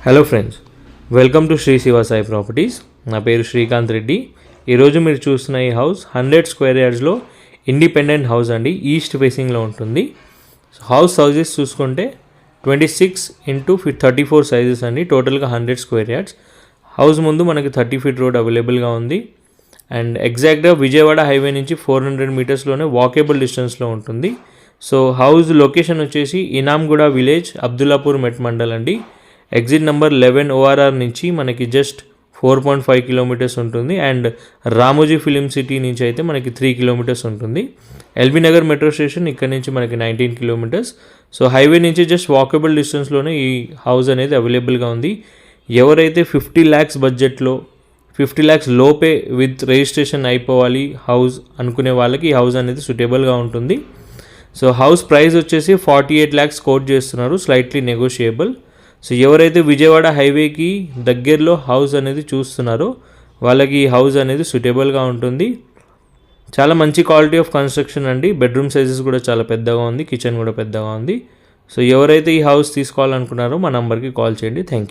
Hello friends, welcome to Sri Shiva Sai properties. నా పేరు శ్రీకాంత్ రెడ్డి. ఈరోజు మీరు చూస్తున్న ఈ హౌస్ 100 స్క్వేర్ యార్డ్స్లో ఇండిపెండెంట్ హౌస్ అండి. ఈస్ట్ ఫేసింగ్లో ఉంటుంది. హౌస్ సైజెస్ చూసుకుంటే 26x34 సైజెస్ అండి. టోటల్గా 100 స్క్వేర్ యార్డ్స్. హౌస్ ముందు మనకి 30 ఫీట్ రోడ్ అవైలబుల్గా ఉంది. అండ్ ఎగ్జాక్ట్గా విజయవాడ హైవే నుంచి 400 మీటర్స్లోనే వాకేబుల్ డిస్టెన్స్లో ఉంటుంది. సో హౌస్ లొకేషన్ వచ్చేసి ఇనాంగూడ విలేజ్, అబ్దుల్లాపూర్ మెట్ మండల్ అండి. ఎగ్జిట్ నెంబర్ 11 ORR నుంచి మనకి జస్ట్ 4.5 కిలోమీటర్స్ ఉంటుంది. అండ్ రామోజీ ఫిలిం సిటీ నుంచి అయితే మనకి 3 కిలోమీటర్స్ ఉంటుంది. ఎల్బీ నగర్ మెట్రో స్టేషన్ ఇక్కడ నుంచి మనకి 19 కిలోమీటర్స్. సో హైవే నుంచి జస్ట్ వాకబుల్ డిస్టెన్స్లోనే ఈ హౌస్ అనేది అవైలబుల్గా ఉంది. ఎవరైతే 50 lakhs బడ్జెట్లో 50 lakhs లోపే విత్ రిజిస్ట్రేషన్ అయిపోవాలి హౌస్ అనుకునే వాళ్ళకి ఈ హౌస్ అనేది సూటబుల్గా ఉంటుంది. సో హౌస్ ప్రైస్ వచ్చేసి 48 lakhs కోట్ చేస్తున్నారు, స్లైట్లీ నెగోషియబుల్. సో ఎవరైతే విజయవాడ హైవేకి దగ్గరలో హౌస్ అనేది చూస్తున్నారో వాళ్ళకి ఈ హౌస్ అనేది సూటబుల్గా ఉంటుంది. చాలా మంచి క్వాలిటీ ఆఫ్ కన్స్ట్రక్షన్ అండి. బెడ్రూమ్ సైజెస్ కూడా చాలా పెద్దగా ఉంది, కిచెన్ కూడా పెద్దగా ఉంది. సో ఎవరైతే ఈ హౌస్ తీసుకోవాలనుకున్నారో మా నంబర్కి కాల్ చేయండి. Thank you.